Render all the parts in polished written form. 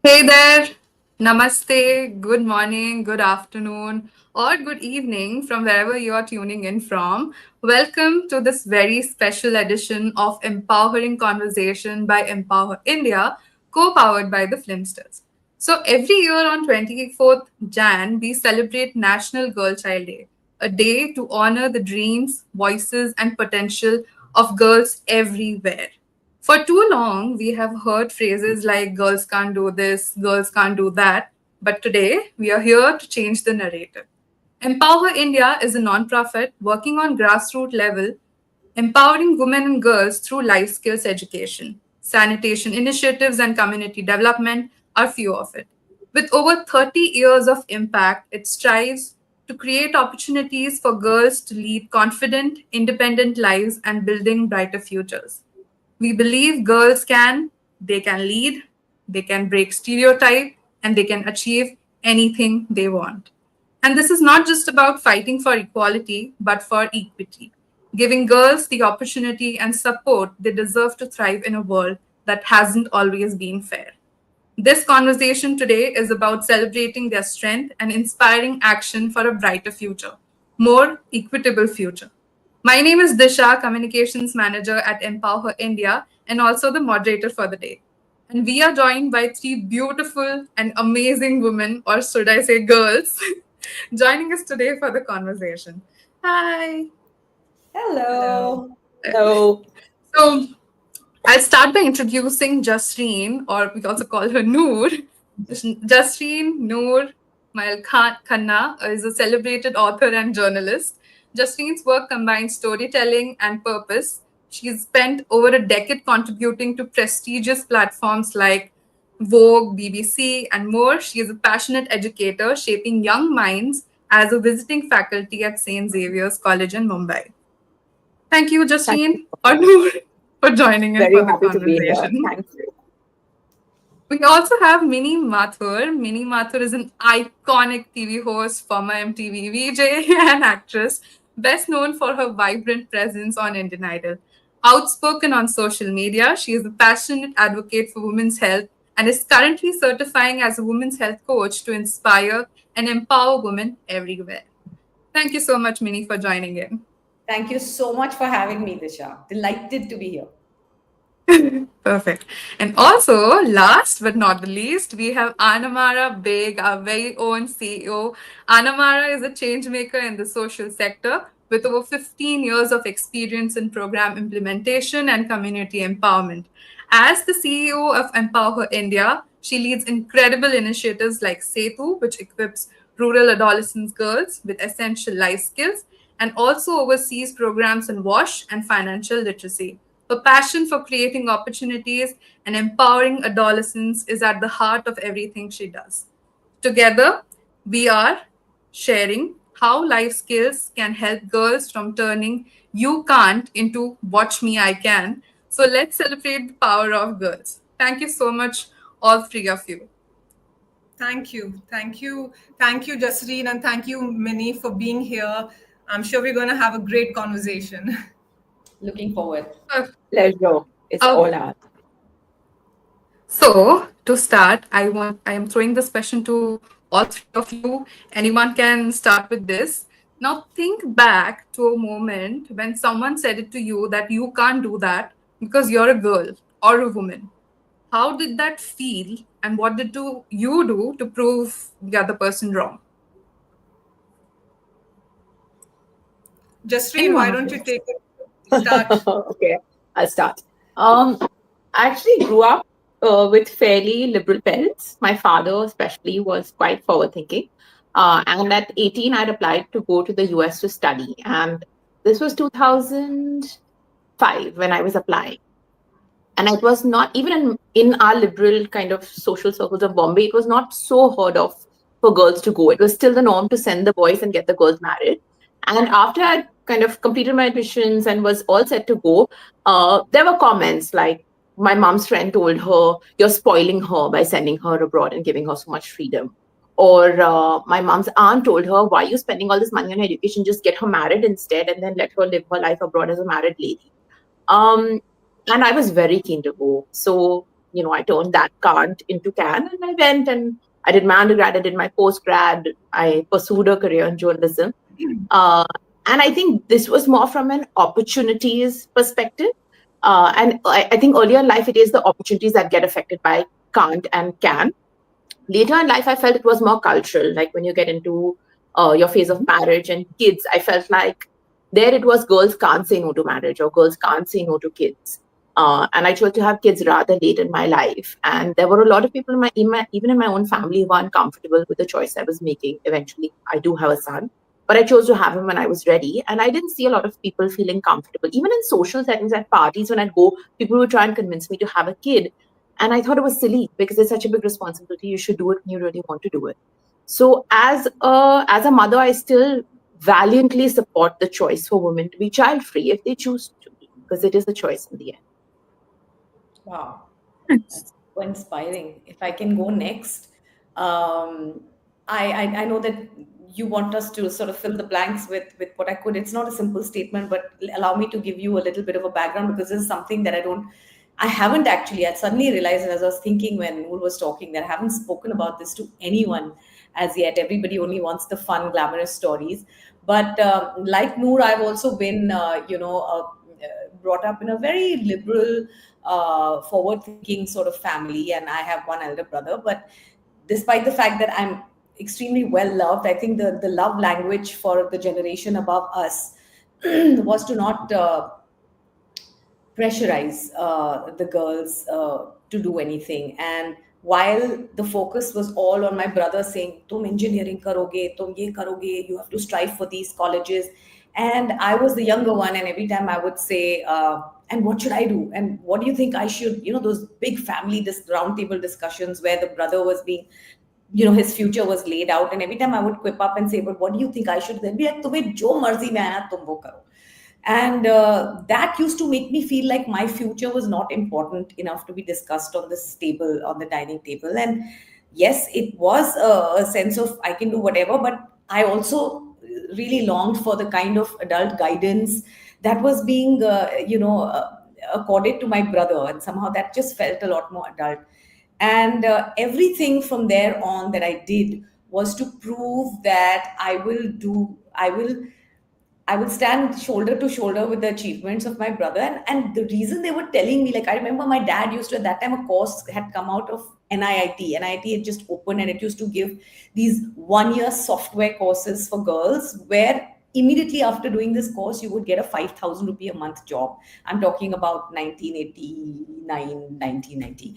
Hey there, namaste, good morning, good afternoon, or good evening from wherever you are tuning in from. Welcome to this very special edition of Empowering Conversation by Empower India, co powered by the Flimsters. So, every year on 24th Jan, we celebrate National Girl Child Day, a day to honor the dreams, voices, and potential of girls everywhere. For too long, we have heard phrases like girls can't do this, girls can't do that. But today, we are here to change the narrative. Empower India is a nonprofit working on grassroots level, empowering women and girls through life skills education. Sanitation initiatives and community development are few of it. With over 30 years of impact, it strives to create opportunities for girls to lead confident, independent lives and building brighter futures. We believe girls they can lead, they can break stereotype, and they can achieve anything they want. And this is not just about fighting for equality, but for equity, giving girls the opportunity and support they deserve to thrive in a world that hasn't always been fair. This conversation today is about celebrating their strength and inspiring action for a brighter future, more equitable future. My name is Disha, Communications Manager at empowHER India, and also the moderator for the day. And we are joined by three beautiful and amazing women, or should I say girls, joining us today for the conversation. Hi. Hello. Hello. So, I'll start by introducing Jasreen, or we also call her Noor. Jasreen Noor Mayal Khanna is a celebrated author and journalist. Jasreen's work combines storytelling and purpose. She's spent over a decade contributing to prestigious platforms like Vogue, BBC, and more. She is a passionate educator, shaping young minds as a visiting faculty at St. Xavier's College in Mumbai. Thank you, Thank you Jasreen, so or much. Noor, for joining in Very for the happy to be here. conversation. Thank you. We also have Mini Mathur. Mini Mathur is an iconic TV host, former MTV VJ, and actress, best known for her vibrant presence on Indian Idol. Outspoken on social media, she is a passionate advocate for women's health and is currently certifying as a women's health coach to inspire and empower women everywhere. Thank you so much, Mini, for joining in. Thank you so much for having me, Disha. Delighted to be here. Perfect. And also, last but not the least, we have Anamara Baig, our very own CEO. Anamara is a change maker in the social sector with over 15 years of experience in program implementation and community empowerment. As the CEO of empowHER India, she leads incredible initiatives like Setu, which equips rural adolescent girls with essential life skills, and also oversees programs in WASH and financial literacy. Her passion for creating opportunities and empowering adolescents is at the heart of everything she does. Together, we are sharing how life skills can help girls from turning you can't into watch me, I can. So let's celebrate the power of girls. Thank you so much, all three of you. Thank you. Thank you. Thank you, Jasreen, and thank you, Minnie, for being here. I'm sure we're going to have a great conversation. Looking forward. Pleasure. It's Uh, all ours. So to start, I am throwing this question to all three of you. Anyone can start with this. Now think back to a moment when someone said it to you that you can't do that because you're a girl or a woman. How did that feel, and what did you do to prove the other person wrong? Any Jasreen, one why of don't you. you take it? Start. Okay, I'll start. I actually grew up with fairly liberal parents. My father, especially, was quite forward thinking. And at 18, I'd applied to go to the US to study. And this was 2005 when I was applying. And it was not even in our liberal kind of social circles of Bombay, it was not so heard of for girls to go. It was still the norm to send the boys and get the girls married. And after I kind of completed my admissions and was all set to go, there were comments like my mom's friend told her, "You're spoiling her by sending her abroad and giving her so much freedom." Or my mom's aunt told her, "Why are you spending all this money on education? Just get her married instead and then let her live her life abroad as a married lady." Um, and I was very keen to go. So I turned that can't into can, and I went and I did my undergrad, I did my postgrad, I pursued a career in journalism. Uh, and I think this was more from an opportunities perspective. And I think earlier in life, it is the opportunities that get affected by can't and can. Later in life, I felt it was more cultural. Like when you get into your phase of marriage and kids, I felt like there it was girls can't say no to marriage or girls can't say no to kids. And I chose to have kids rather late in my life. And there were a lot of people even in my own family who were uncomfortable with the choice I was making. Eventually, I do have a son, but I chose to have him when I was ready. And I didn't see a lot of people feeling comfortable. Even in social settings at parties, when I'd go, people would try and convince me to have a kid. And I thought it was silly because it's such a big responsibility. You should do it when you really want to do it. So as a mother, I still valiantly support the choice for women to be child free if they choose to be, because it is a choice in the end. Wow, that's so inspiring. If I can go next, I know that you want us to sort of fill the blanks with what I could. It's not a simple statement, but allow me to give you a little bit of a background, because this is something that I haven't actually. I suddenly realized as I was thinking when Noor was talking that I haven't spoken about this to anyone as yet. Everybody only wants the fun, glamorous stories. But like Noor, I've also been, brought up in a very liberal, forward-thinking sort of family, and I have one elder brother. But despite the fact that I'm extremely well loved, I think the love language for the generation above us was to not pressurize the girls to do anything. And while the focus was all on my brother saying, "Tum engineering karoge, tum ye karoge, you have to strive for these colleges," and I was the younger one, and every time I would say, "And what should I do? And what do you think I should?" Those big family round table discussions where the brother was being, his future was laid out, and every time I would quip up and say, "But what do you think I should?" Then be like, "Tumhe jo marzi mein aaya tum wo karo." And that used to make me feel like my future was not important enough to be discussed on this table, on the dining table. And yes, it was a sense of I can do whatever, but I also really longed for the kind of adult guidance that was being accorded to my brother, and somehow that just felt a lot more adult. And everything from there on that I did was to prove that I will stand shoulder to shoulder with the achievements of my brother. And the reason they were telling me, like, I remember my dad used to, at that time, a course had come out of NIIT. NIIT had just opened, and it used to give these 1 year software courses for girls, where immediately after doing this course, you would get a 5,000 rupee a month job. I'm talking about 1989, 1990.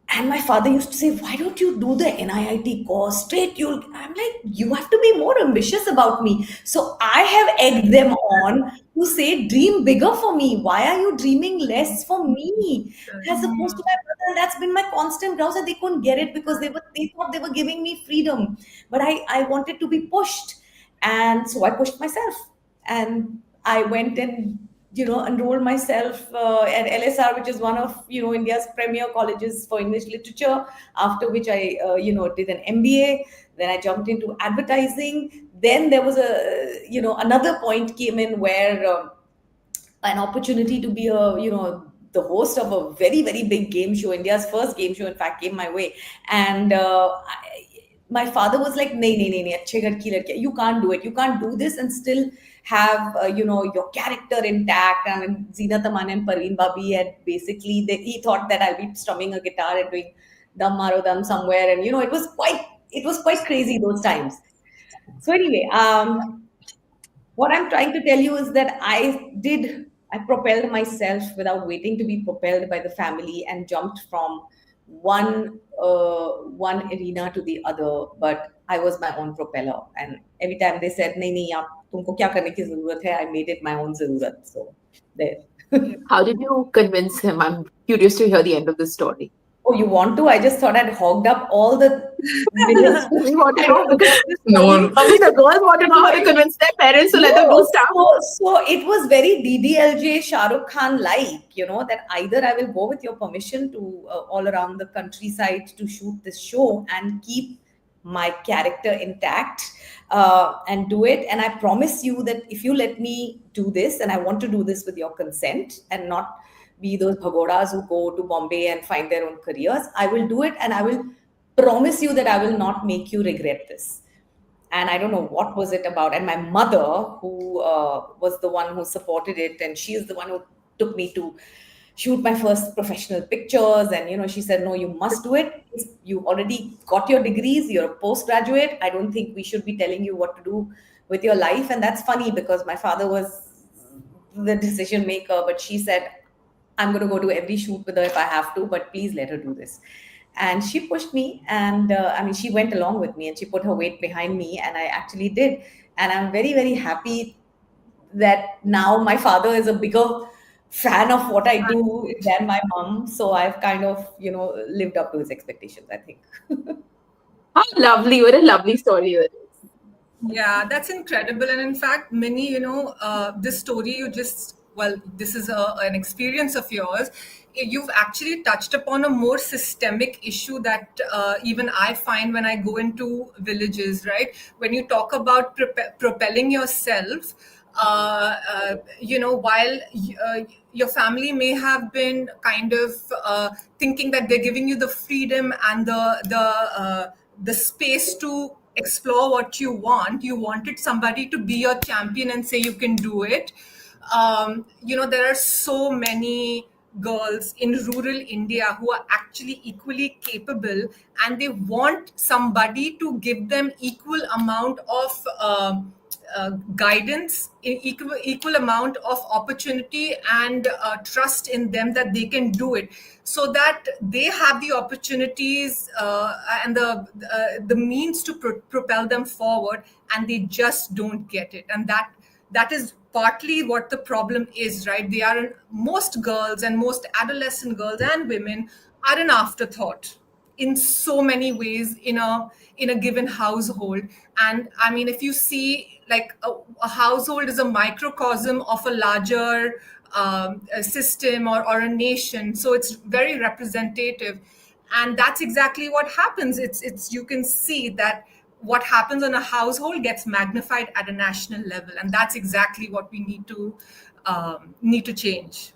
And my father used to say, "Why don't you do the NIIT course straight? I'm like, "You have to be more ambitious about me." So I have egged them on to say, "Dream bigger for me. Why are you dreaming less for me?" As opposed to my brother. And that's been my constant grouse, and they couldn't get it because they thought they were giving me freedom. But I wanted to be pushed. And so I pushed myself. And I went and enrolled myself at LSR, which is one of India's premier colleges for English literature. After which I did an MBA. Then I jumped into advertising. Then there was another point came in where an opportunity to be the host of a very, very big game show. India's first game show, in fact, came my way. And my father was like, "Nahi, nahi, nahi, nahi, achhe ghar ki ladki, you can't do it. You can't do this and still have your character intact." And Zeenat Aman and Parveen Babi had basically, he thought that I'll be strumming a guitar and doing dum maro dum somewhere, and it was quite crazy those times. So anyway, what I'm trying to tell you is that I propelled myself without waiting to be propelled by the family, and jumped from one arena to the other. But I was my own propeller, and every time they said, "Nahi, nahi, aap tumko kya karne ki zarurat hai," I made it my own zarurat. So there. How did you convince him? I'm curious to hear the end of the story. Oh, you want to? I just thought I'd hogged up all the minutes. We want to know because No. probably the girls want to know how to convince their parents to let them do stuff. So it was very DDLJ Shah Rukh Khan like, that either I will go with your permission to all around the countryside to shoot this show and keep my character intact, and do it. And I promise you that if you let me do this, and I want to do this with your consent and not be those bhagodas who go to Bombay and find their own careers. I will do it, and I will promise you that I will not make you regret this. And I don't know what was it about. And my mother, who was the one who supported it, and she is the one who took me to shoot my first professional pictures. And she said, no, you must do it. You already got your degrees, you're a postgraduate. I don't think we should be telling you what to do with your life. And that's funny because my father was the decision maker, but she said, I'm going to go to every shoot with her if I have to, but please let her do this. And she pushed me, and I mean, she went along with me, and she put her weight behind me, and I actually did. And I'm very, very happy that now my father is a bigger fan of what I do than my mom. So I've kind of, lived up to his expectations, I think. How lovely. What a lovely story it is. Yeah, that's incredible. And in fact, Minnie, this story you just, well, this is an experience of yours. You've actually touched upon a more systemic issue that even I find when I go into villages, right? When you talk about propelling yourself, while your family may have been kind of thinking that they're giving you the freedom and the space to explore what you want. You wanted somebody to be your champion and say you can do it. There are so many girls in rural India who are actually equally capable, and they want somebody to give them equal amount of guidance, equal amount of opportunity, and trust in them that they can do it, so that they have the opportunities and the means to propel them forward, and they just don't get it. And that is partly what the problem is, right? They are most girls, and most adolescent girls and women are an afterthought in so many ways in a given household. And I mean, if you see, like, a household is a microcosm of a larger a system, or a nation, so it's very representative. And that's exactly what happens. It's you can see that what happens in a household gets magnified at a national level, and that's exactly what we need to change.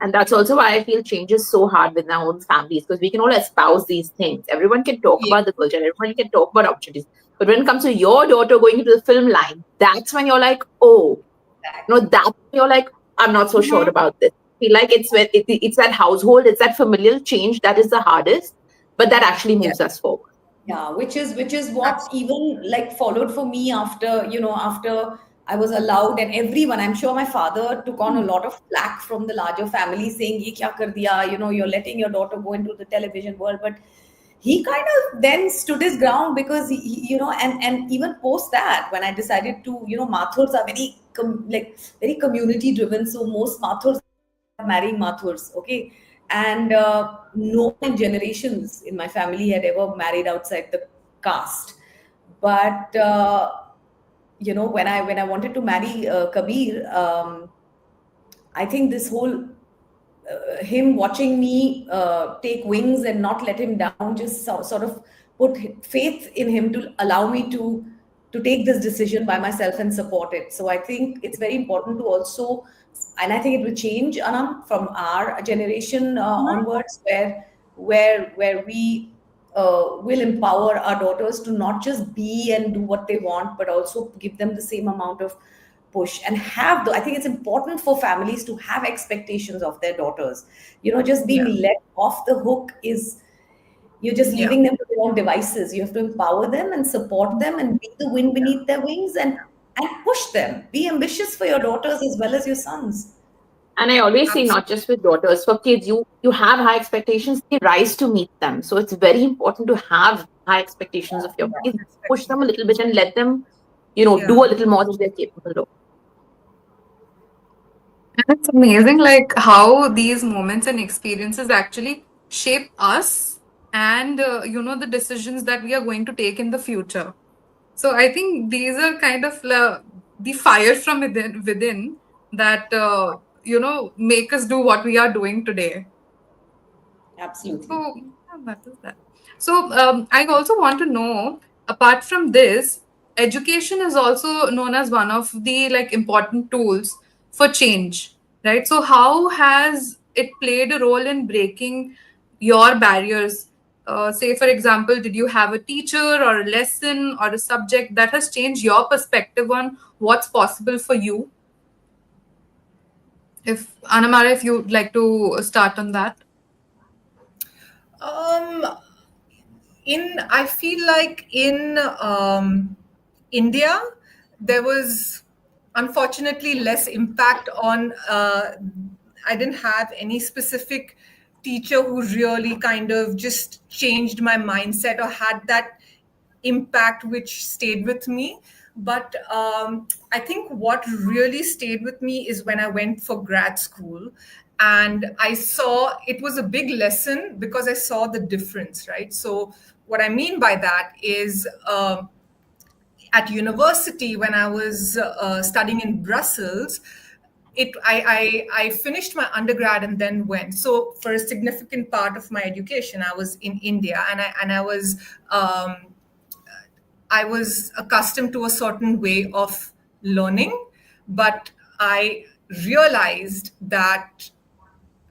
And that's also why I feel change is so hard with our own families, because we can all espouse these things. Everyone can talk Yeah. about the culture, everyone can talk about opportunities. But when it comes to your daughter going into the film line, that's when you're like, oh, that's when you're like, I'm not so sure about this. I feel like it's that household, it's that familial change that is the hardest, but that actually moves us forward. Yeah, which is what That's even like followed for me after I was allowed, and everyone, I'm sure my father took on a lot of flack from the larger family saying, ye kya kar diya, you're letting your daughter go into the television world. But he kind of then stood his ground, because and even post that, when I decided to, Mathurs are very very community driven, so most Mathurs marrying Mathurs, okay? And no one in generations in my family had ever married outside the caste. But when I wanted to marry Kabir, I think this whole him watching me take wings and not let him down just sort of put faith in him to allow me to take this decision by myself and support it. So I think it's very important to also, and I think it will change, Anam, from our generation onwards, where we will empower our daughters to not just be and do what they want, but also give them the same amount of push, and have the, I think it's important for families to have expectations of their daughters. Just being yeah. let off the hook is, you're just Yeah. leaving them to their own devices. You have to empower them and support them and be the wind beneath their wings, and push them. Be ambitious for your daughters as well as your sons. And I always say, not Absolutely. just with daughters, for kids, you have high expectations, they rise to meet them. So it's very important to have high expectations of your kids, push them a little bit and let them, do Yeah. a little more than they're capable of. And it's amazing, like how these moments and experiences actually shape us and, the decisions that we are going to take in the future. So I think these are kind of the fire from within that, make us do what we are doing today. Absolutely. So yeah, that is that. So I also want to know, apart from this, education is also known as one of the like important tools for change, right? So how has it played a role in breaking your barriers? Say, for example, did you have a teacher or a lesson or a subject that has changed your perspective on what's possible for you? If Anamara, if you'd like to start on that. Um, in I feel like in India, there was unfortunately less impact on. I didn't have any specific teacher who really kind of just changed my mindset or had that impact which stayed with me. But I think what really stayed with me is when I went for grad school, and I saw it was a big lesson because I saw the difference, right? So, what I mean by that is at university, when I was studying in Brussels, I finished my undergrad and then went. So for a significant part of my education, I was in India, and I was accustomed to a certain way of learning, but I realized that,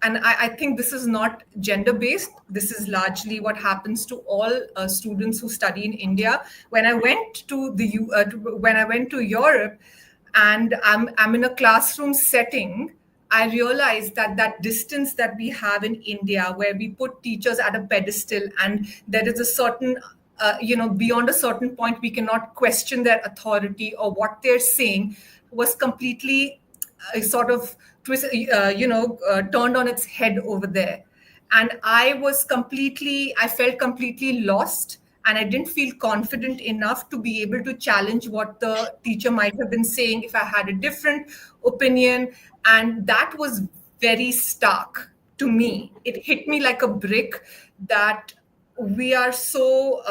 and I think this is not gender based. This is largely what happens to all students who study in India. When I went to when I went to Europe, and I'm in a classroom setting, I realized that that distance that we have in India, where we put teachers at a pedestal, and there is a certain beyond a certain point, we cannot question their authority or what they're saying, was completely sort of turned on its head over there. And I felt completely lost, and I didn't feel confident enough to be able to challenge what the teacher might have been saying if I had a different opinion. And that was very stark to me. It hit me like a brick that we are so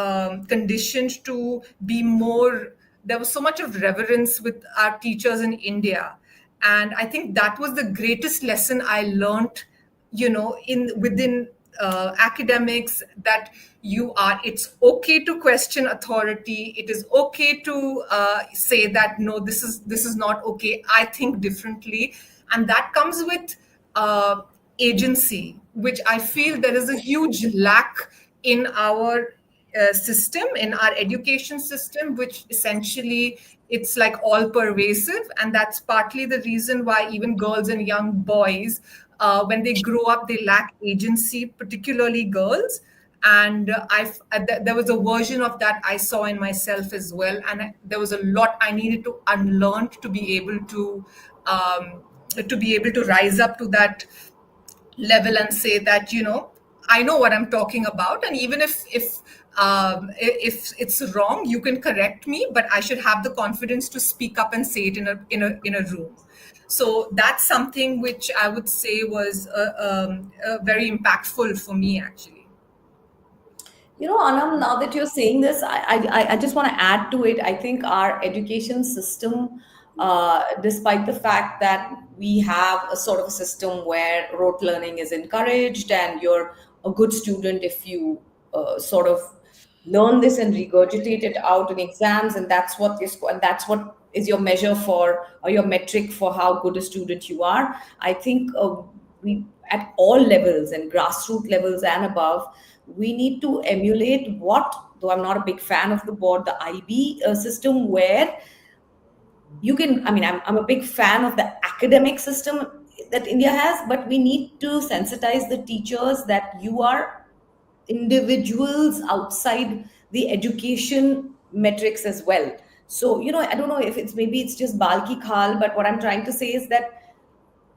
conditioned to be more. There was so much of reverence with our teachers in India, and I think that was the greatest lesson I learned, in within academics, that it's okay to question authority. It is okay to say that no, this is not okay, I think differently. And that comes with agency, which I feel there is a huge lack in our system, in our education system, which essentially it's like all pervasive. And that's partly the reason why even girls and young boys, when they grow up, they lack agency, particularly girls. And there was a version of that I saw in myself as well. And there was a lot I needed to unlearn to be able to rise up to that level and say that, I know what I'm talking about, and even if it's wrong, you can correct me, but I should have the confidence to speak up and say it in a room. So that's something which I would say was very impactful for me, actually. Anam, now that you're saying this, I just want to add to it. I think our education system, despite the fact that we have a sort of a system where rote learning is encouraged and you're a good student if you sort of learn this and regurgitate it out in exams, and that's what your score, and that's what is your measure for, or your metric for how good a student you are. I think we, at all levels and grassroots levels and above, we need to emulate what, though I'm not a big fan of the board, the IB system, where you can, I'm a big fan of the academic system that India has, but we need to sensitize the teachers that you are individuals outside the education metrics as well. So, I don't know if it's just balki khal, but what I'm trying to say is that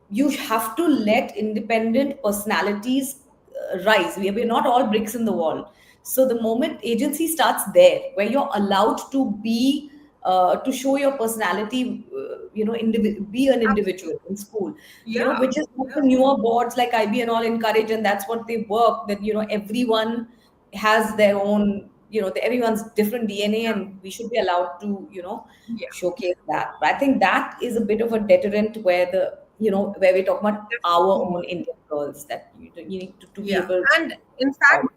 you have to let independent personalities rise. We're not all bricks in the wall. So the moment agency starts there, where you're allowed to be, to show your personality, be an individual in school, Yeah, which is what the newer boards like IB and all encourage, and that's what they work. That everyone has their own, everyone's different DNA, and we should be allowed to, yeah, showcase that. But I think that is a bit of a deterrent where where we talk about our definitely. own Indian girls, that you need to be Yeah, able and in to. fact,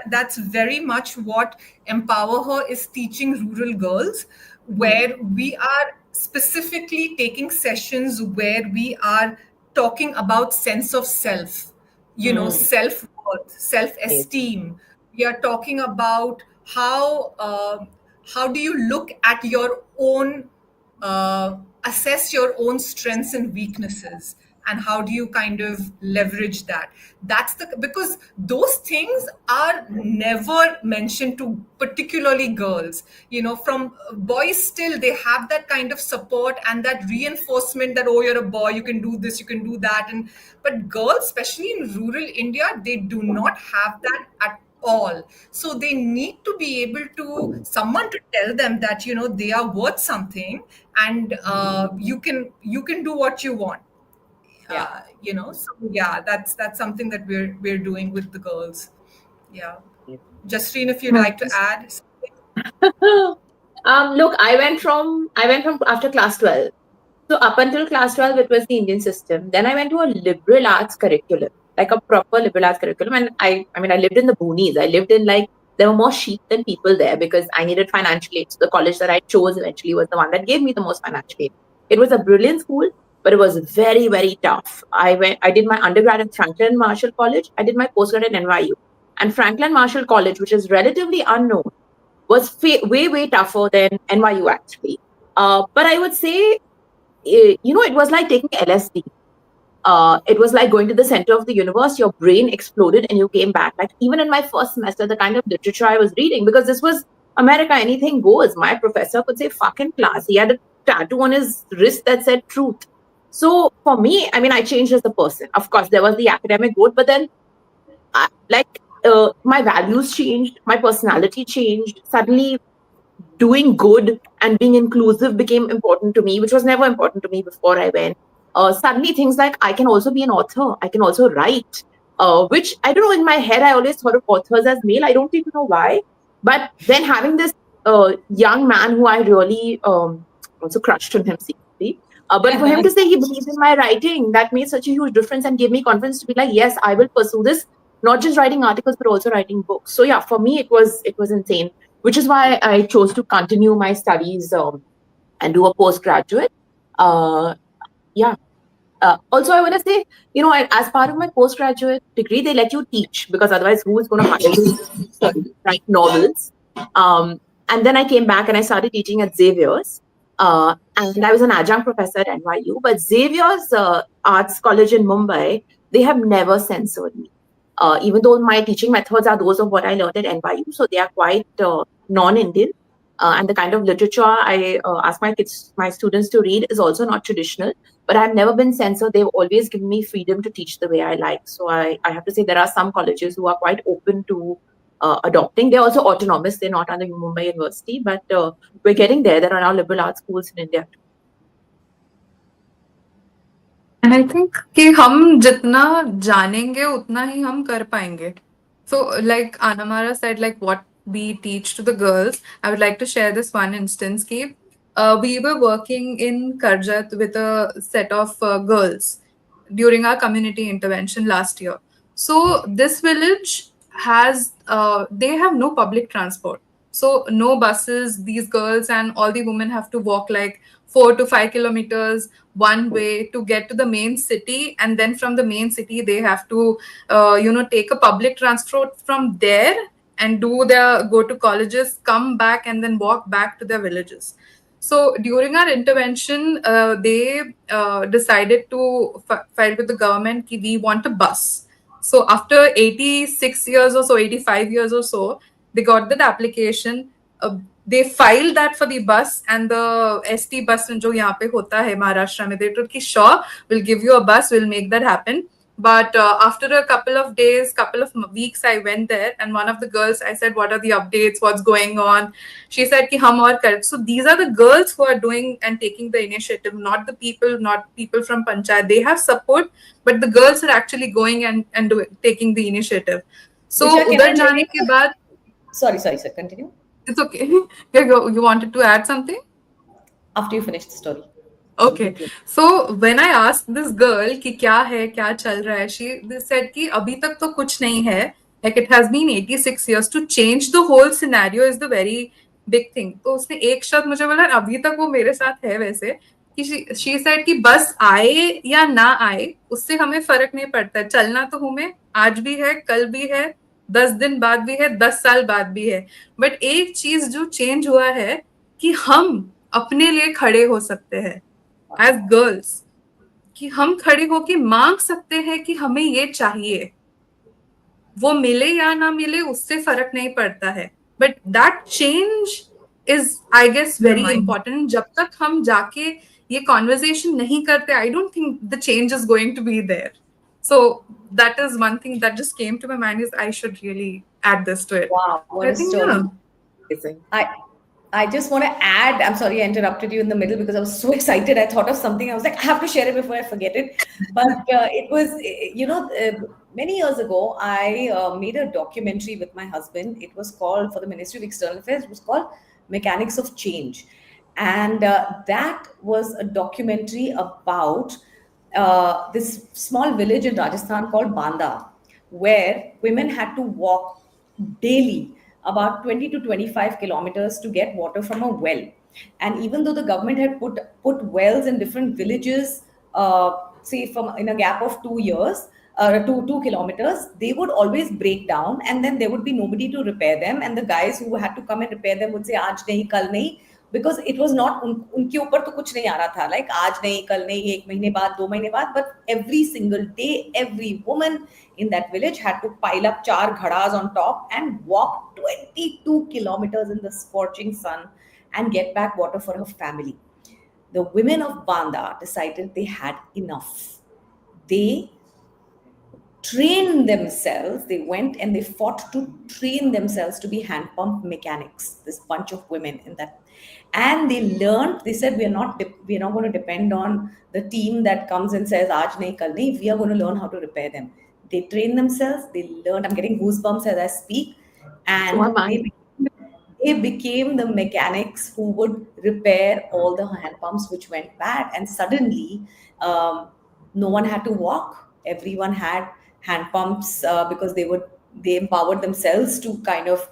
that's very much what Empower Her is teaching rural girls, Hmm. where we are specifically taking sessions where we are talking about sense of self, self-worth, self-esteem. We are talking about how do you look at your own, uh, assess your own strengths and weaknesses, and how do you kind of leverage that. That's the, because those things are never mentioned to particularly girls. From boys, still they have that kind of support and that reinforcement that, oh, you're a boy, you can do this, you can do that. And but girls, especially in rural India, they do not have that at all. So they need to be able to, someone to tell them that they are worth something, and you can do what you want. Yeah. So yeah, that's something that we're doing with the girls. Yeah. Jasreen, if you'd like to add something. Look, I went from after class 12. So up until class 12, it was the Indian system. Then I went to a liberal arts curriculum, like a proper liberal arts curriculum. And I lived in the boonies. I lived in there were more sheep than people there because I needed financial aid. So the college that I chose eventually was the one that gave me the most financial aid. It was a brilliant school, but it was very, very tough. I did my undergrad at Franklin Marshall College. I did my postgrad at NYU. And Franklin Marshall College, which is relatively unknown, was way, way tougher than NYU actually. But I would say, it was like taking LSD. It was like going to the center of the universe. Your brain exploded and you came back. Like even in my first semester, the kind of literature I was reading, because this was America, anything goes. My professor could say "fuck" in class. He had a tattoo on his wrist that said "truth." So for me, I changed as a person. Of course, there was the academic growth, but then my values changed, my personality changed. Suddenly, doing good and being inclusive became important to me, which was never important to me before I went. Suddenly, things like I can also be an author, I can also write, which I don't know, in my head, I always thought of authors as male. I don't even know why. But then having this young man who I really also crushed on him secretly. But for him to say he believes in my writing, that made such a huge difference and gave me confidence to be like, yes, I will pursue this, not just writing articles, but also writing books. So yeah, for me, it was insane, which is why I chose to continue my studies and do a postgraduate. Yeah. Also, I want to say, as part of my postgraduate degree, they let you teach because otherwise, who is going to hire you to write novels? And then I came back and I started teaching at Xavier's. And I was an adjunct professor at NYU. But Xavier's Arts College in Mumbai, they have never censored me. Even though my teaching methods are those of what I learned at NYU, so they are quite non-Indian. And the kind of literature I ask my students to read is also not traditional. But I've never been censored. They've always given me freedom to teach the way I like. So I have to say there are some colleges who are quite open to adopting. They're also autonomous. They're not under Mumbai University, but we're getting there. There are now liberal arts schools in India. And I think कि हम जितना जानेंगे उतना ही हम कर पाएंगे. So like Anamara said, like what we teach to the girls, I would like to share this one instance. Ki, we were working in Karjat with a set of girls during our community intervention last year. So this village has, they have no public transport. So no buses, these girls and all the women have to walk like 4 to 5 kilometers one way to get to the main city, and then from the main city they have to take a public transport from there and go to colleges, come back, and then walk back to their villages. So during our intervention, they decided to file with the government that we want a bus. So after 86 years or so, 85 years or so, they got that application. They filed that for the bus, and the ST bus जो यहाँ पे होता है महाराष्ट्र में, they told कि sure, we'll give you a bus, we'll make that happen. But after a couple of days, couple of weeks, I went there, and one of the girls, I said, what are the updates? What's going on? She said, ki hum aur kar. So these are the girls who are doing and taking the initiative, not the people, not people from Panchayat. They have support, but the girls are actually going and taking the initiative. So udhar jaane ke baad. Sorry, sir. Continue. It's okay. You wanted to add something? After you finish the story. Okay. So when I asked this girl कि क्या है, क्या चल रहा है, she said कि अभी तक तो कुछ नहीं है. Like it has been 86 years. To change the whole scenario is the very big thing. तो उसने एक शब्द मुझे बोला, अभी तक वो मेरे साथ है वैसे, कि she said कि बस आए या ना आए उससे हमें फर्क नहीं पड़ता है, चलना तो हमें आज भी है, कल भी है, 10 दिन बाद भी है, 10 साल बाद भी है, बट एक चीज जो चेंज हुआ है कि हम अपने लिए खड़े हो सकते हैं एज गर्ल्स, कि हम खड़े होके मांग सकते हैं कि हमें ये चाहिए, वो मिले या ना मिले उससे फर्क नहीं पड़ता है, but that change is I guess Your very mind. Important. जब तक हम जाके ये कॉन्वर्जेशन नहीं करते, I don't think the change is going to be there. So that is one thing that just came to my mind, is I should really add this to it. Wow, what I a think, yeah. story. Amazing. I just want to add, I'm sorry I interrupted you in the middle because I was so excited. I thought of something. I was like, I have to share it before I forget it. But it was, many years ago, I made a documentary with my husband. It was called, for the Ministry of External Affairs, it was called Mechanics of Change. And that was a documentary about this small village in Rajasthan called Banda, where women had to walk daily about 20 to 25 kilometers to get water from a well. And even though the government had put wells in different villages, say from in a gap of 2 years, 2 kilometers, they would always break down, and then there would be nobody to repair them. And the guys who had to come and repair them would say, "Aaj nahi, kal nahi," because it was not उनके ऊपर तो कुछ नहीं आ रहा था, like आज नहीं, कल नहीं, 1 महीने बाद, 2 महीने बाद, but every single day, every woman in that village had to pile up 4 ghadas on top and walk 22 kilometers in the scorching sun and get back water for her family. The women of Banda decided they had enough. They trained themselves. They went and they fought to train themselves to be hand pump mechanics. This bunch of women in that, and they learned. They said, we're not going to depend on the team that comes and says aaj nahi kal nahi. We are going to learn how to repair them. They trained themselves. They learned. I'm getting goosebumps as I speak. So And am I. they became the mechanics who would repair all the hand pumps which went bad. And suddenly, no one had to walk. Everyone had hand pumps because they empowered themselves to kind of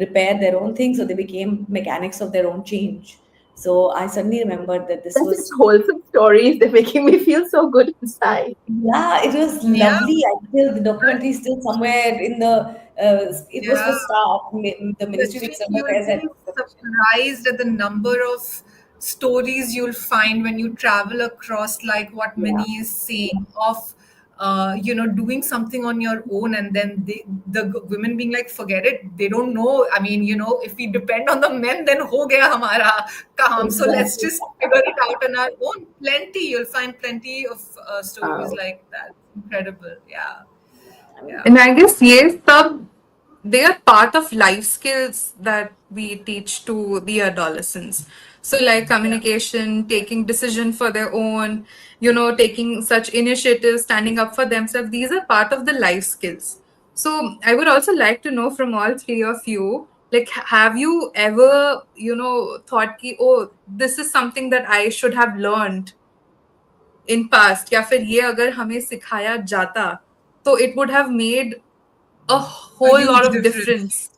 repair their own things. So they became mechanics of their own change. So I suddenly remembered that this That's just was, wholesome stories. They're making me feel so good inside. yeah, it was Yeah, lovely. I feel the documentary is still somewhere in the, it was for yeah. staff, the Ministry of Jasreen, External you'll Affairs be had. surprised at the number of stories you'll find when you travel across, like what Yeah. Minnie is saying, of doing something on your own, and then the women being like, forget it, they don't know. I mean, if we depend on the men, then ho gaya hamara kaam. So let's Exactly. just figure it out on our own. Plenty, you'll find plenty of stories Wow. like that. Incredible, yeah, I mean, yeah, And I guess ये सब, they are part of life skills that we teach to the adolescents. So like yeah. communication, taking decision for their own, taking such initiatives, standing up for themselves, these are part of the life skills. So I would also like to know from all three of you, like, have you ever, thought ki, oh, this is something that I should have learned in past, या फिर ये अगर हमें सिखाया जाता तो it would have made a A whole lot huge of difference. difference,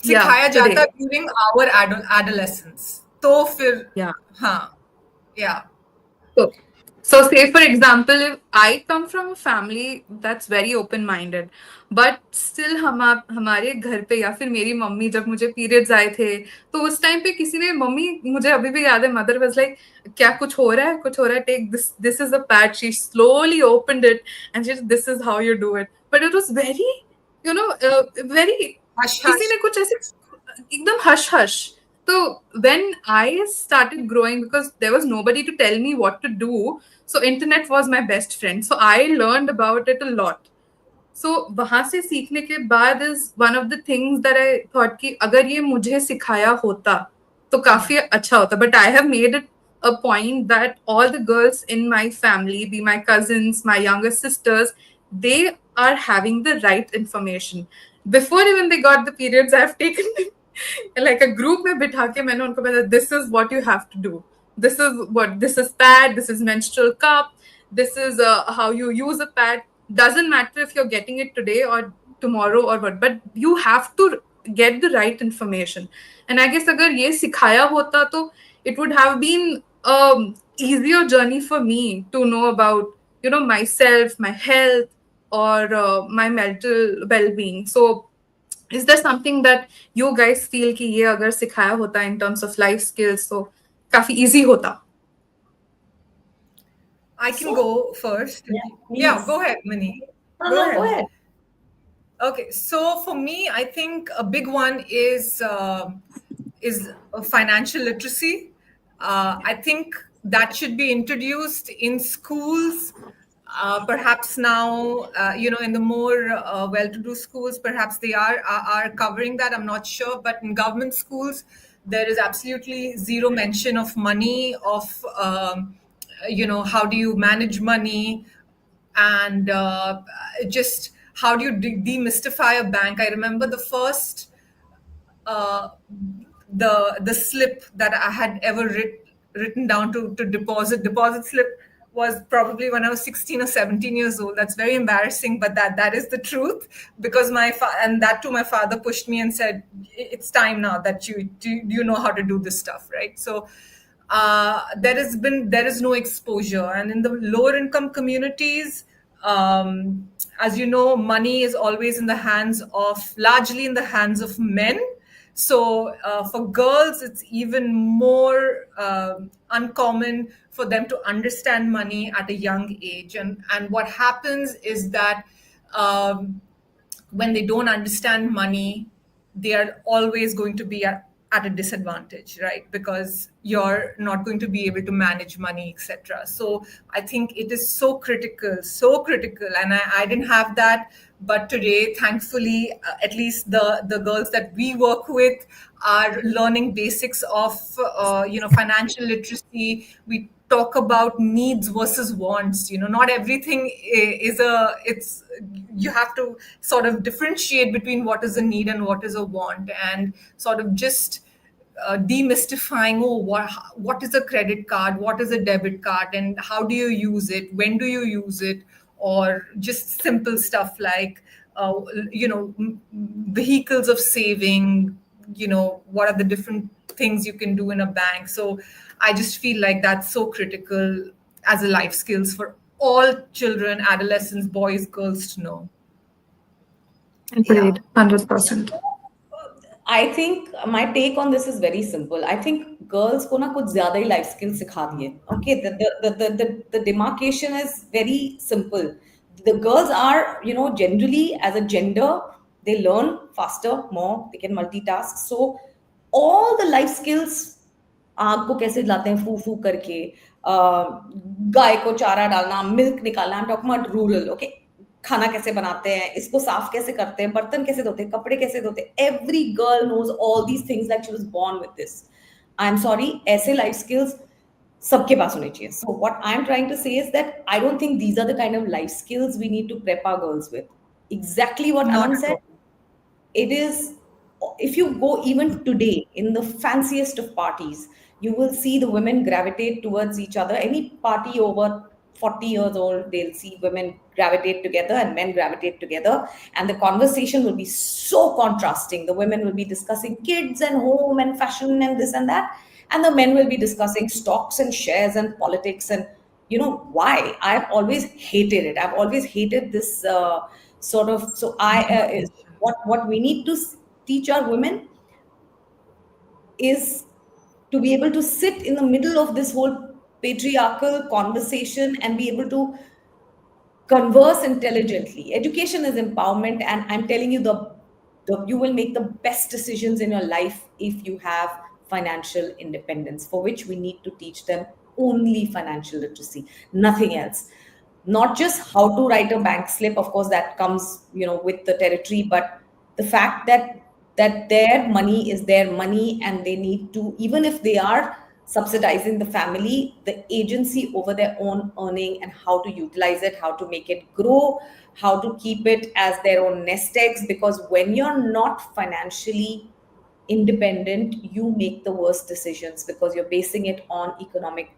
yeah, सिखाया जाता today. during our adolescence, तो फिर Yeah. हाँ, yeah, So, so say for example, if I come from a family that's very open-minded, but still हमारे घर पे या फिर मेरी मम्मी जब मुझे periods आए थे, तो उस टाइम पे किसी ने, मम्मी मुझे अभी भी याद है, mother was like, क्या कुछ हो रहा है, कुछ हो रहा है, take this is a pad. She slowly opened it and she said, this is how you do it. But it was very, very, hush किसी hush. ने कुछ ऐसे एकदम hush hush. So when I started growing, because there was nobody to tell me what to do, so internet was my best friend. So I learned about it a lot. So वहां से सीखने के बाद is one of the things that I thought कि अगर ये मुझे सिखाया होता तो काफी अच्छा होता. But I have made it a point that all the girls in my family, be my cousins, my younger sisters, they are having the right information. Before even they got the periods, I have taken like a group में बिठा के मैंने उनको बताया, this is what you have to do. This is pad, this is menstrual cup, this is how you use a pad. Doesn't matter if you're getting it today or tomorrow or what, but you have to get the right information. And I guess अगर ये सिखाया होता तो it would have been easier journey for me to know about, myself, my health, or my mental well-being. So is there something that you guys feel कि ये अगर सिखाया होता in terms of life skills तो काफी easy होता? I can So, go first. yeah, Yeah, please. go ahead, Mini. No, Go no, go ahead. ahead. Okay, so for me, I think a big one is financial literacy. I think that should be introduced in schools. Perhaps now, in the more well-to-do schools, perhaps they are covering that. I'm not sure, but in government schools, there is absolutely zero mention of money, of how do you manage money, and just how do you demystify a bank. I remember the first uh, the slip that I had ever written down to deposit slip was probably when I was 16 or 17 years old. That's very embarrassing, but that is the truth, because and that too, my father pushed me and said, it's time now that you know how to do this stuff, right? So there is no exposure, and in the lower income communities, as you know, money is always in the hands of largely in the hands of men. So for girls, it's even more uncommon for them to understand money at a young age. And what happens is that um, when they don't understand money, they are always going to be at a disadvantage, right? Because you're not going to be able to manage money, etc. So I think it is so critical. And I didn't have that, but today, thankfully, at least the girls that we work with are learning basics of financial literacy. We talk about needs versus wants. Not everything is a it's you have to sort of differentiate between what is a need and what is a want, and sort of just demystifying, what is a credit card, what is a debit card, and how do you use it, when do you use it, or just simple stuff like uh, vehicles of saving, what are the different things you can do in a bank. So I just feel like that's so critical as a life skills for all children, adolescents, boys, girls to know. Yeah. Agreed, 100%. I think my take on this is very simple. I think girls को ना कुछ ज़्यादा ही life skills सिखा दिए. Okay, the demarcation is very simple. The girls are, generally as a gender, they learn faster, more, they can multitask. So all the life skills, आग को कैसे लाते हैं फू फू करके, गाय को चारा डालना, मिल्क निकालना, I'm talking about rural, okay? खाना कैसे बनाते हैं, इसको साफ कैसे करते हैं, बर्तन कैसे धोते हैं, कपड़े कैसे धोते हैं. Every girl knows all these things like she was born with this. I'm sorry, ऐसे life skills सबके पास होने चाहिए. So what I'm trying to say is that I don't think these are the kind of life skills we need to prep our girls with. Exactly what Not Anand at said. all. It is, if you go even today in the fanciest of parties, you will see the women gravitate towards each other. Any party over 40 years old, they'll see women gravitate together and men gravitate together, and the conversation will be so contrasting. The women will be discussing kids and home and fashion and this and that, and the men will be discussing stocks and shares and politics. And why I've always hated it. I've always hated this sort of. So what we need to teach our women is to be able to sit in the middle of this whole patriarchal conversation and be able to converse intelligently. Education is empowerment, and I'm telling you, you will make the best decisions in your life if you have financial independence, for which we need to teach them only financial literacy, nothing else. Not just how to write a bank slip, of course, that comes with the territory, but the fact that their money is their money, and they need to, even if they are subsidizing the family, the agency over their own earning and how to utilize it, how to make it grow, how to keep it as their own nest eggs. Because when you're not financially independent, you make the worst decisions because you're basing it on economic,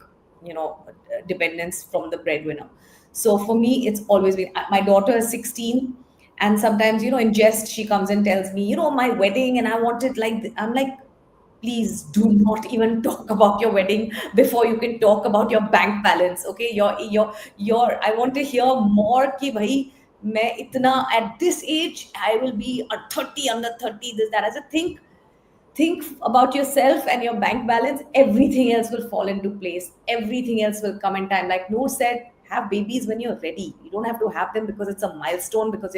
dependence from the breadwinner. So for me, it's always been, my daughter is 16, and sometimes, in jest, she comes and tells me, my wedding, and I want it like I'm like, please do not even talk about your wedding before you can talk about your bank balance. Okay, your I want to hear more ki bhai मैं इतना at this age I will be a 30 under 30 this that. I said, think about yourself and your bank balance. Everything else will fall into place. Everything else will come in time. Like Noor said, have babies when you're ready. You don't have to have them because it's a milestone, because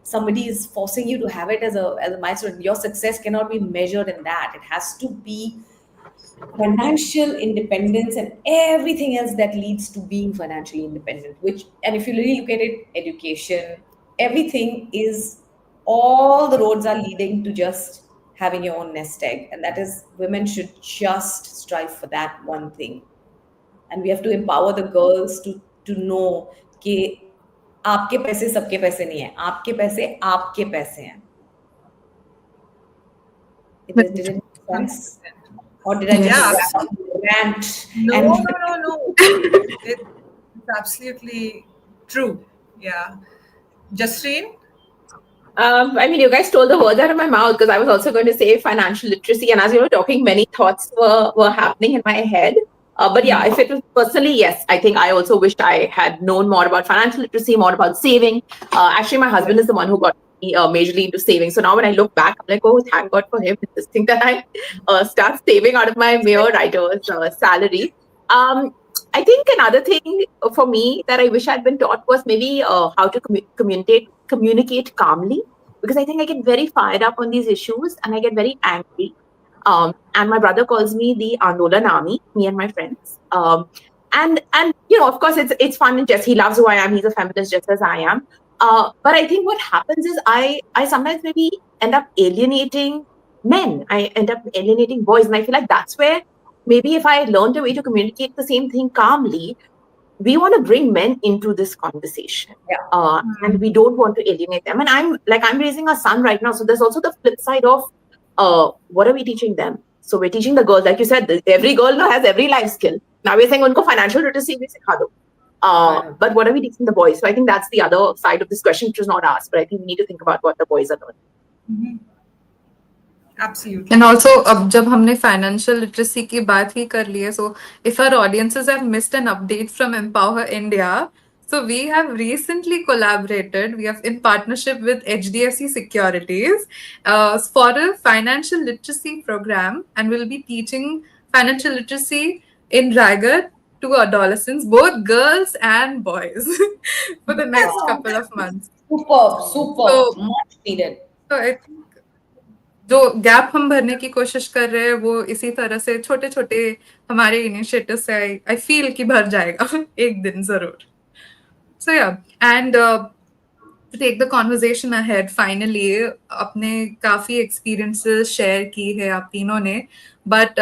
somebody is forcing you to have it as a milestone. Your success cannot be measured in that. It has to be financial independence and everything else that leads to being financially independent. Which, and if you really look at it, education, everything is, all the roads are leading to just having your own nest egg. And that is, women should just strive for that one thing. And we have to empower the girls to know कि आपके पैसे सबके पैसे नहीं है, आपके पैसे आपके पैसे हैं. Did it make sense? 100%. Or did I just Yes. rant? No, And no. It's absolutely true. Yeah. Jasreen? I mean, you guys stole the words out of my mouth, because I was also going to say financial literacy. And as you were talking, many thoughts were happening in my head. But yeah, if it was personally, yes, I think I also wished I had known more about financial literacy, more about saving. Actually, my husband is the one who got me majorly into saving. So now when I look back, I'm like, oh, thank God for him. This thing that I start saving out of my mere writer's salary. I think another thing for me that I wish I'd been taught was maybe how to communicate calmly, because I think I get very fired up on these issues and I get very angry. And my brother calls me the Andolan Army, me and my friends. And you know, of course, it's fun and just he loves who I am. He's a feminist just as I am. But I think what happens is I sometimes maybe end up alienating men. I end up alienating boys, and I feel like that's where maybe if I learned a way to communicate the same thing calmly, we want to bring men into this conversation. Yeah. And we don't want to alienate them. And I'm raising a son right now. So there's also the flip side of what are we teaching them? So we're teaching the girls, like you said, every girl now has every life skill. Now we're saying unko financial literacy bhi sikha do. But what are we teaching the boys? So I think that's the other side of this question, which was not asked, but I think we need to think about what the boys are learning. Absolutely. And also, अब जब हमने financial literacy की बात ही कर ली है, so if our audiences have missed an update from empower India, so we have recently collaborated. We have in partnership with HDFC Securities for a financial literacy program, and we'll be teaching financial literacy in Raigad to adolescents, both girls and boys, for the next couple of months. Superb, So- much needed. So I think जो gap हम भरने की कोशिश कर रहे हैं वो इसी तरह से छोटे छोटे हमारे इनिशिएटिव से आई फील कि भर जाएगा एक दिन जरूर. So yeah, and to take the conversation ahead, finally अपने काफी experiences share की है आप तीनों ने, but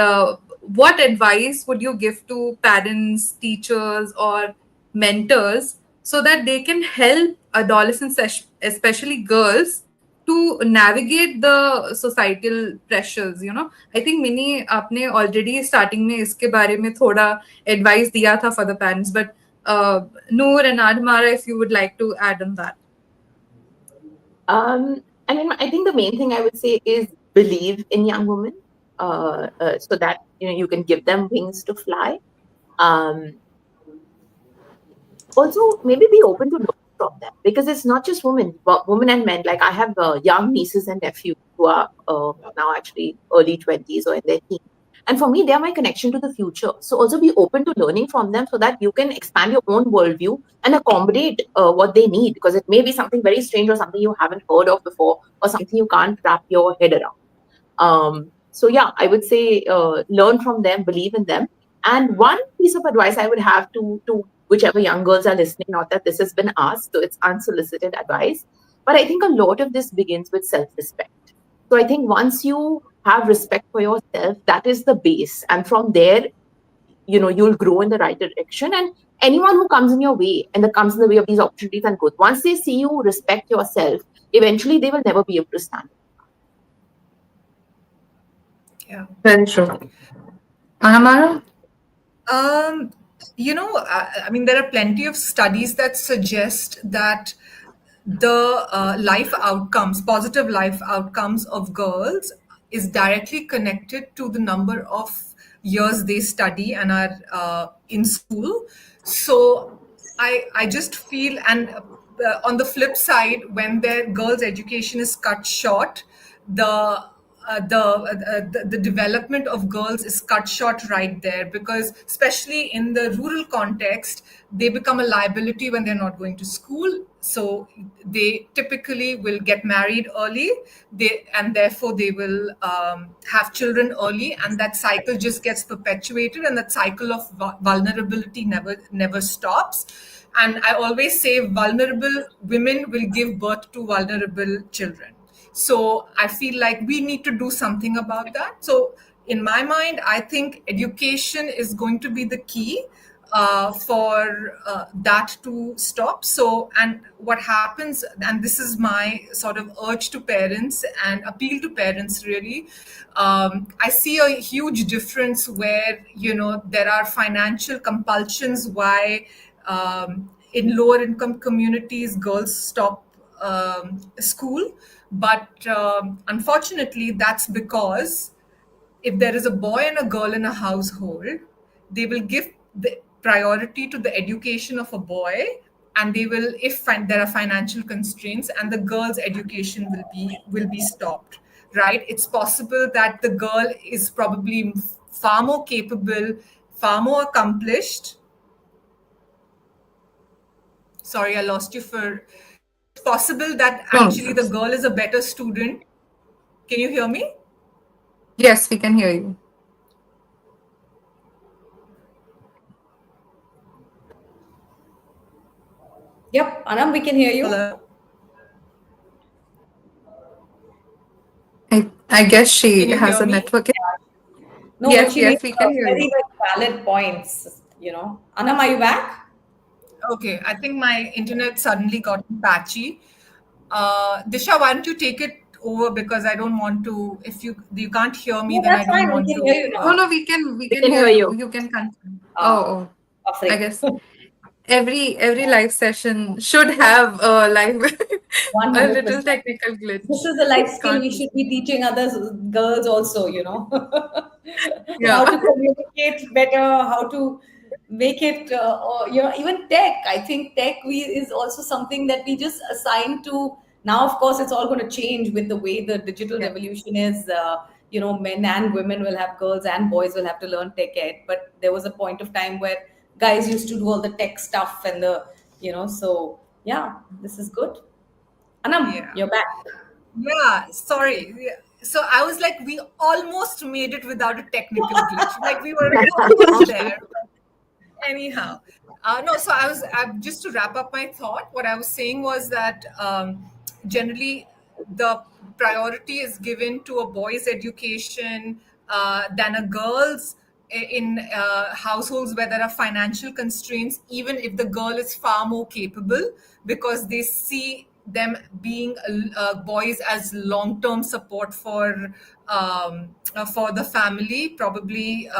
what advice would you give to parents, teachers or mentors so that they can help adolescents, especially girls, to navigate the societal pressures? You know, I think Minnie आपने already starting में इसके बारे में थोड़ा advice दिया था for the parents, but Noor and Anamara, if you would like to add on that. I mean, I think the main thing I would say is believe in young women, so that you can give them wings to fly. Also, maybe be open to learn from them, because it's not just women, but women and men. Like I have young nieces and nephews who are now actually early 20s or in their teens. And for me, they are my connection to the future. So also be open to learning from them so that you can expand your own worldview and accommodate what they need, because it may be something very strange or something you haven't heard of before or something you can't wrap your head around. So yeah, I would say learn from them, believe in them. And one piece of advice I would have to whichever young girls are listening, not that this has been asked, so it's unsolicited advice, but I think a lot of this begins with self-respect. So I think once you have respect for yourself, that is the base. And from there, you'll grow in the right direction. And anyone who comes in your way and that comes in the way of these opportunities and growth, once they see you respect yourself, eventually they will never be able to stand. Yeah. Very true. Anamara? I mean, there are plenty of studies that suggest that the life outcomes, positive life outcomes of girls is directly connected to the number of years they study and are in school. So I just feel, and on the flip side, when their girls' education is cut short, the development of girls is cut short right there, because especially in the rural context, they become a liability when they're not going to school. So they typically will get married early, and therefore they will have children early, and that cycle just gets perpetuated, and that cycle of vulnerability never stops. And I always say vulnerable women will give birth to vulnerable children. So I feel like we need to do something about that. So in my mind, I think education is going to be the key for that to stop. So, and what happens, and this is my sort of urge to parents and appeal to parents really, I see a huge difference where, there are financial compulsions why in lower income communities girls stop school. But unfortunately, that's because if there is a boy and a girl in a household, they will give the priority to the education of a boy, and they will, if there are financial constraints, and the girl's education will be stopped. Right? It's possible that the girl is probably far more capable, far more accomplished. Sorry, I lost you for. It's possible that No, actually the girl is a better student. Can you hear me? yes, we can hear you. Yep, Anam, we can hear you. Hello? I guess she Can you has hear a me? network. No, but Yes, she yes, makes we can hear very, you. very valid points. Anam, are you back? Okay, I think my internet suddenly got patchy. Disha, why don't you take it over, because I don't want to. If you can't hear me, No, then I that's don't fine. We want can hear to. you No, now. no, we We can can hear hear you. you. You can continue. Oh, Ah, oh. I offering. guess every live session should have a live a little 100%. technical This glitch. is a life skill Can't we should be teaching others, girls also, yeah. how to communicate better, how to make it, or, even tech. I think tech is also something that we just assign to. Now, of course, it's all going to change with the way the digital Yeah. revolution is. Men and women will have, girls and boys will have to learn tech ed. But there was a point of time where guys used to do all the tech stuff and so yeah, this is good. Anam, Yeah. you're back. Yeah, sorry. Yeah. So I was like, we almost made it without a technical glitch. Like we were almost there. Anyhow, no, so just to wrap up my thought, what I was saying was that generally the priority is given to a boy's education than a girl's, in households where there are financial constraints, even if the girl is far more capable, because they see them being boys as long-term support for the family, probably.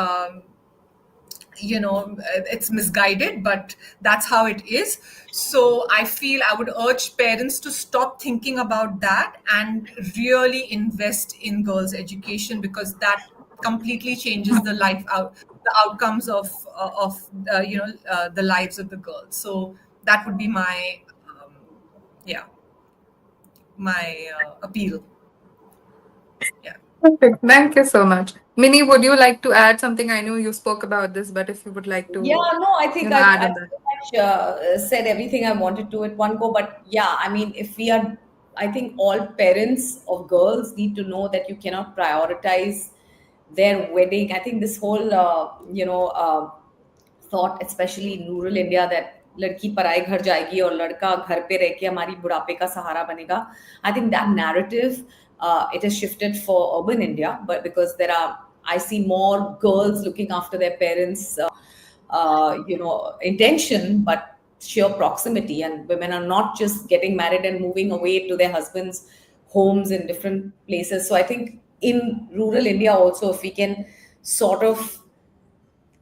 It's misguided, but that's how it is. So I feel I would urge parents to stop thinking about that and really invest in girls education, because that completely changes the outcomes of the lives of the girls. So that would be my yeah my appeal. Yeah. Perfect. Thank you so much. Minnie, would you like to add something? I know you spoke about this, but if you would like Yeah, to, no, I think I've add on that. pretty much said everything I wanted to at one go. But yeah, I mean, I think all parents of girls need to know that you cannot prioritize their wedding. I think this whole, thought, especially in rural India, that लड़की पराए घर जाएगी और लड़का घर पे रह के हमारी बुढ़ापे का सहारा बनेगा. I think that narrative, it has shifted for urban India, but because I see more girls looking after their parents, intention, but sheer proximity, and women are not just getting married and moving away to their husbands' homes in different places. So I think in rural India also, if we can sort of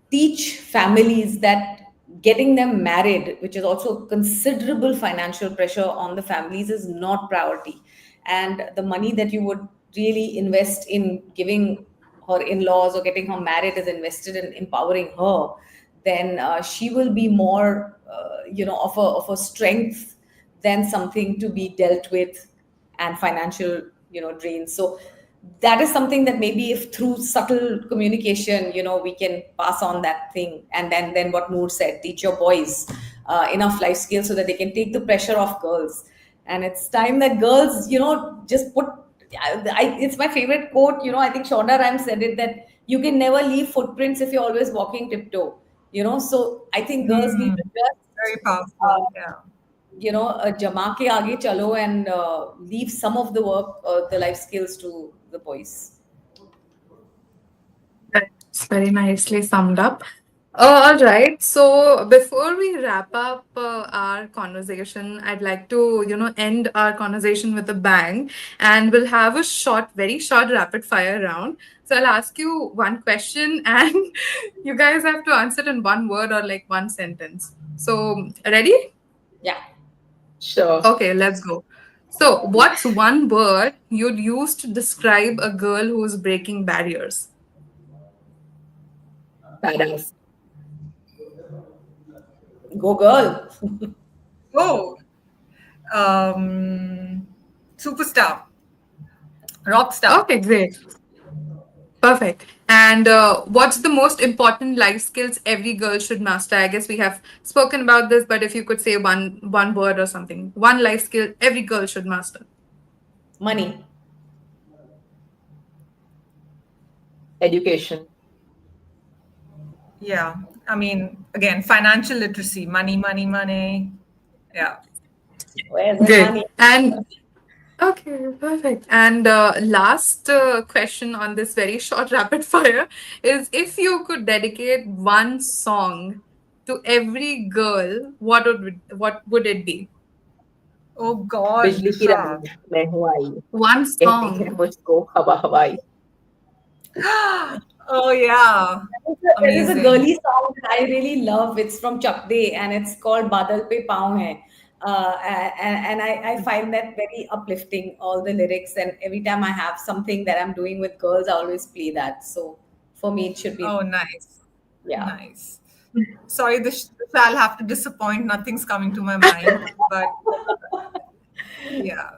teach families that getting them married, which is also considerable financial pressure on the families, is not priority, and the money that you would really invest in giving her in-laws or getting her married is invested in empowering her, then she will be more, of a strength than something to be dealt with and financial, drain. So that is something that maybe if through subtle communication, we can pass on that thing. And then what Noor said, teach your boys enough life skills so that they can take the pressure off girls. And it's time that girls, just put, it's my favorite quote, I think Shonda Rhimes said it, that you can never leave footprints if you're always walking tiptoe, so I think girls need Hmm. to just Very powerful. Yeah. jama ke aage chalo and leave some of the work, the life skills to the boys. That's very nicely summed up. All right. So before we wrap up our conversation, I'd like to, end our conversation with a bang, and we'll have a short, very short rapid fire round. So I'll ask you one question, and you guys have to answer it in one word or like one sentence. So ready? Yeah. Sure. Okay, let's go. So, what's one word you'd use to describe a girl who's breaking barriers? Badass. Go girl. Oh, superstar, rock star. Okay, great. Perfect. And what's the most important life skills every girl should master? I guess we have spoken about this, but if you could say one word or something, one life skill every girl should master. Money. Education. Yeah. I mean, again, financial literacy, money, money, money. Yeah. Where's the Great. money? And okay, perfect. And last question on this very short rapid fire is if you could dedicate one song to every girl, what would it be? Oh God. बिजली की Huh. रानी मैं हूँ आई One कहती है song. मुझको हवा हवाई. Oh yeah. There is a Amazing. girly song that I really love. It's from Chak De and it's called Badal Pe Paun Hai. And I find that very uplifting, all the lyrics. And every time I have something that I'm doing with girls, I always play that. So for me, it should be, Oh, nice. yeah. Nice. Sorry, this I'll have to disappoint. Nothing's coming to my mind, but yeah.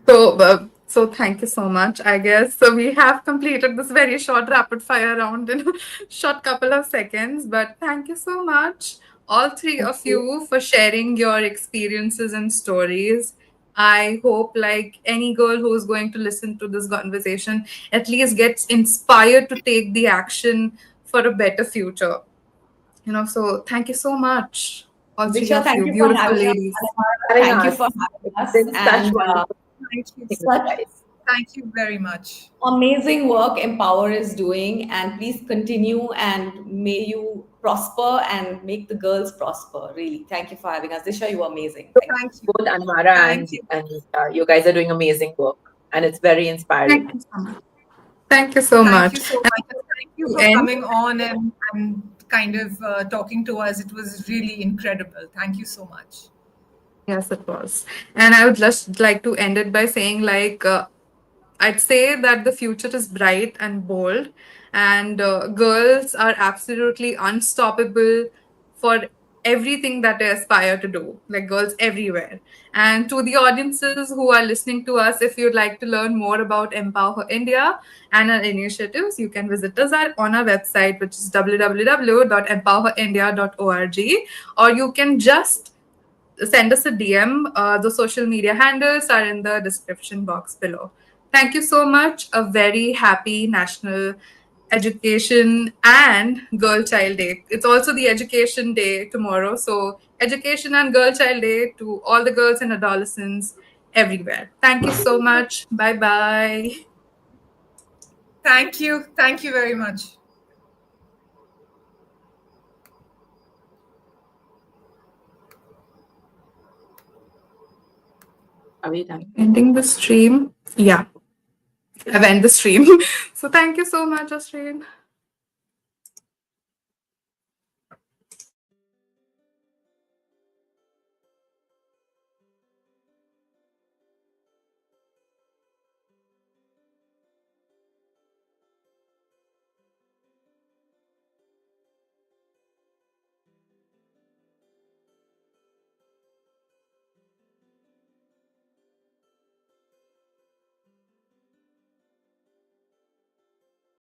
So thank you so much. I guess so. We have completed this very short rapid fire round in a short couple of seconds. But thank you so much, all three Thank of you. you, for sharing your experiences and stories. I hope, like any girl who's going to listen to this conversation, at least gets inspired to take the action for a better future. So thank you so much, all three Disha, of thank you, you for beautiful having us. ladies. Anamara, Having thank you us. for having It's us. been such And wonderful Thank you. things, such guys. Thank you very much. amazing work Empower is doing. And please continue and may you prosper and make the girls prosper. Really. Thank you for having us. Disha, you are amazing. Thank you. Thank you. Both Anamara Thank you. and you guys are doing amazing work, and it's very inspiring. Thank you so much. Thank you so Thank you much. so much. And thank you To for end, coming on and kind of talking to us. It was really incredible. Thank you so much. yes, it was. And I would just like to end it by saying, like, I'd say that the future is bright and bold, and girls are absolutely unstoppable for everything that they aspire to do, like girls everywhere. And to the audiences who are listening to us, if you'd like to learn more about Empower India and our initiatives, you can visit us on our website, which is www.empowerindia.org, or you can just send us a DM. The social media handles are in the description box below. Thank you so much. A very happy National Education and Girl Child Day. It's also the Education Day tomorrow. So, Education and Girl Child Day to all the girls and adolescents everywhere. Thank you so much. Bye bye. Thank you. Thank you very much. Are we done? Ending the stream. Yeah, I've ended the stream. So, thank you so much, Jasreen.